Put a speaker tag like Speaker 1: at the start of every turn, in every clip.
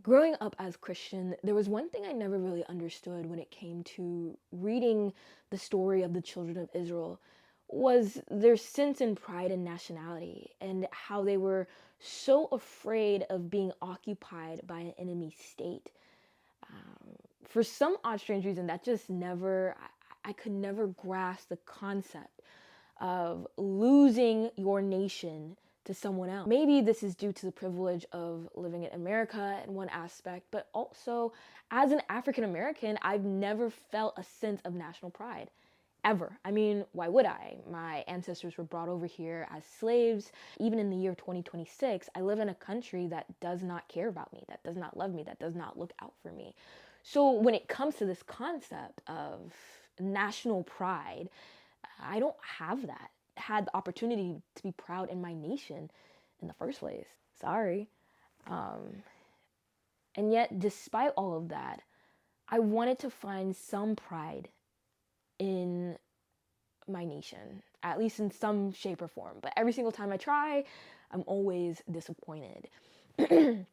Speaker 1: Growing up as Christian, there was one thing I never really understood when it came to reading the story of the children of Israel was their sense and pride in nationality and how they were so afraid of being occupied by an enemy state. For some odd strange reason, that just never, I could never grasp the concept of losing your nation to someone else. Maybe this is due to the privilege of living in America in one aspect, but also as an African American, I've never felt a sense of national pride. Ever. I mean, why would I? My ancestors were brought over here as slaves. Even in the year 2026, I live in a country that does not care about me, that does not love me, that does not look out for me. So when it comes to this concept of national pride, I don't have that. Had the opportunity to be proud in my nation in the first place. Sorry. And yet, despite all of that, I wanted to find some pride in my nation, at least in some shape or form. But every single time I try, I'm always disappointed. I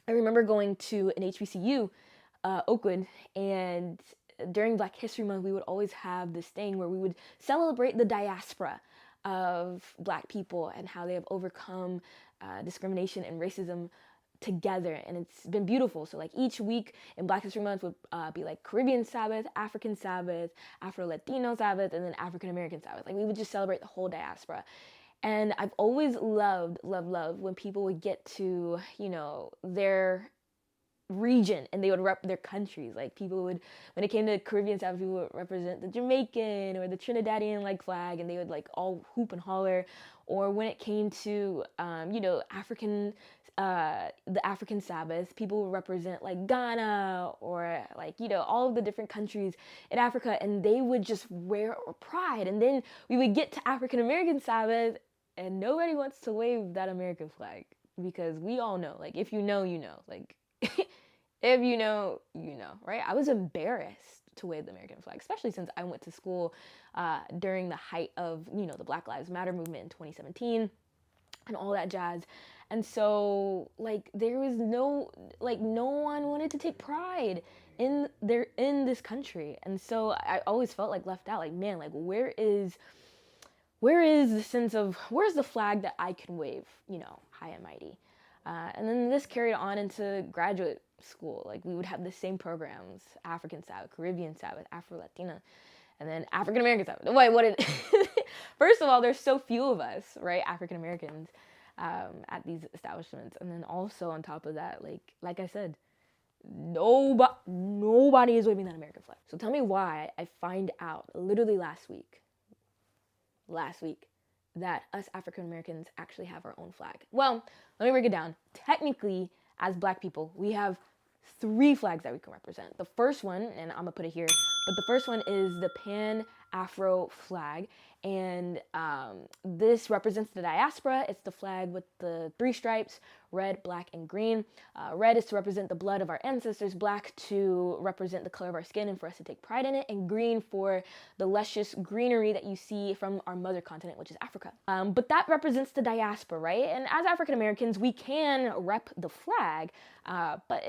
Speaker 1: remember going to an HBCU, Oakwood, and during Black History Month, we would always have this thing where we would celebrate the diaspora of Black people and how they have overcome discrimination and racism together, and it's been beautiful. So like each week in Black History Month would be like Caribbean Sabbath, African Sabbath, Afro-Latino Sabbath, and then African American Sabbath. Like we would just celebrate the whole diaspora. And I've always loved when people would get to, their region and they would rep their countries. Like people would, when it came to Caribbean Sabbath, people would represent the Jamaican or the Trinidadian like flag, and they would like all hoop and holler. Or when it came to African, the African Sabbath, people would represent like Ghana or like all of the different countries in Africa, and they would just wear pride. And then we would get to African American Sabbath, and nobody wants to wave that American flag because we all know, like if you know, you know, like. If you know, you know, right? I was embarrassed to wave the American flag, especially since I went to school during the height of, the Black Lives Matter movement in 2017 and all that jazz. And so, like, there was no one wanted to take pride in this country. And so I always felt like left out, like, man, like, where's the sense of, where's the flag that I can wave, high and mighty? And then this carried on into graduate school. Like we would have the same programs: African Sabbath, Caribbean Sabbath, Afro-Latina, and then African American Sabbath. Wait, what did? First of all, there's so few of us, right, African Americans, at these establishments, and then also on top of that, like I said, nobody is waving that American flag. So tell me why I find out literally last week that us African Americans actually have our own flag. Well, let me break it down. Technically, as Black people, we have 3 flags that we can represent. The first one, and I'm gonna put it here, but the first one is the Pan-Afro flag, and this represents the diaspora. It's the flag with the 3 stripes: red, black, and green. Red is to represent the blood of our ancestors, black to represent the color of our skin and for us to take pride in it, and green for the luscious greenery that you see from our mother continent, which is Africa. But that represents the diaspora, right? And as African Americans, we can rep the flag, but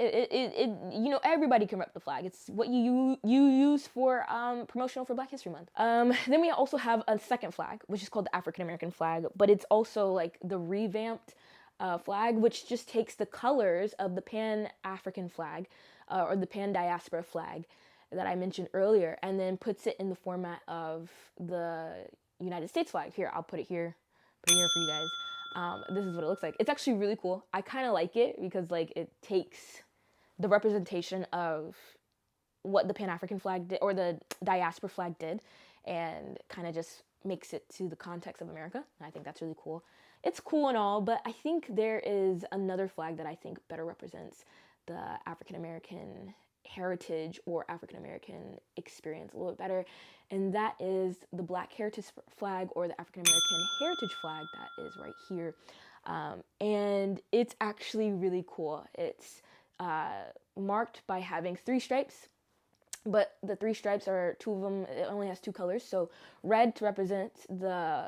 Speaker 1: everybody can rep the flag. It's what you use for promotional for Black History Month. Then we also have a second flag, which is called the African American flag, but it's also like the revamped flag, which just takes the colors of the Pan-African flag or the Pan-Diaspora flag that I mentioned earlier, and then puts it in the format of the United States flag. Here, I'll put it here for you guys. This is what it looks like. It's actually really cool. I kind of like it because like it takes the representation of what the Pan-African flag did or the diaspora flag did and kind of just makes it to the context of America. And I think that's really cool. It's cool and all, but I think there is another flag that I think better represents the African American heritage or African American experience a little bit better, and that is the Black Heritage flag or the African American Heritage flag that is right here. And it's actually really cool. It's marked by having 3 stripes, but the 3 stripes are 2 of them. It only has 2 colors. So red to represent the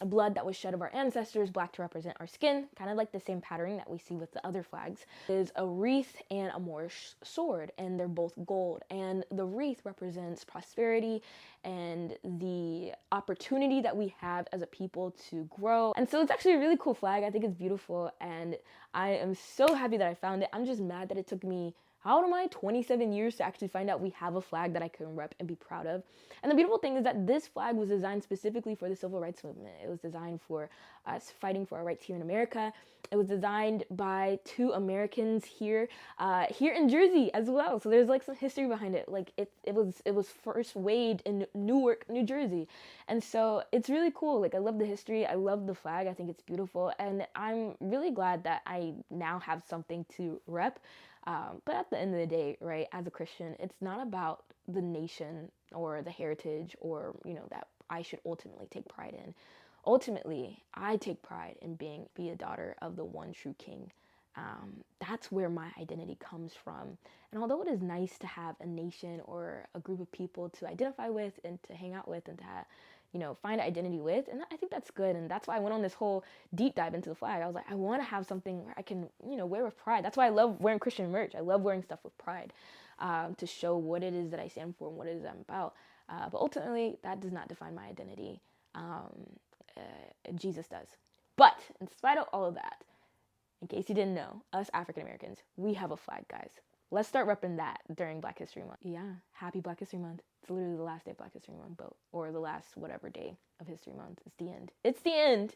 Speaker 1: blood that was shed of our ancestors, black to represent our skin, kind of like the same pattern that we see with the other flags, is a wreath and a Moorish sword, and they're both gold. And the wreath represents prosperity and the opportunity that we have as a people to grow. And so it's actually a really cool flag. I think it's beautiful, and I am so happy that I found it. I'm just mad that it took me, how old am I? 27 years to actually find out we have a flag that I can rep and be proud of. And the beautiful thing is that this flag was designed specifically for the civil rights movement. It was designed for us fighting for our rights here in America. It was designed by 2 Americans here in Jersey as well. So there's like some history behind it. Like it was first waved in Newark, New Jersey. And so it's really cool. Like I love the history. I love the flag. I think it's beautiful. And I'm really glad that I now have something to rep. But at the end of the day, right, as a Christian, it's not about the nation or the heritage or, that I should ultimately take pride in. Ultimately, I take pride in be a daughter of the one true King. That's where my identity comes from. And although it is nice to have a nation or a group of people to identify with and to hang out with and to find identity with, and I think that's good. And that's why I went on this whole deep dive into the flag. I was like, I want to have something where I can, wear with pride. That's why I love wearing Christian merch. I love wearing stuff with pride, to show what it is that I stand for and what it is I'm about. But ultimately, that does not define my identity. Jesus does. But in spite of all of that, in case you didn't know, us African Americans, we have a flag, guys. Let's start repping that during Black History Month. Yeah, happy Black History Month. It's literally the last day of Black History Month, or the last whatever day of History Month. It's the end. It's the end.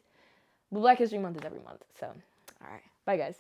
Speaker 1: But Black History Month is every month. So, all right. Bye, guys.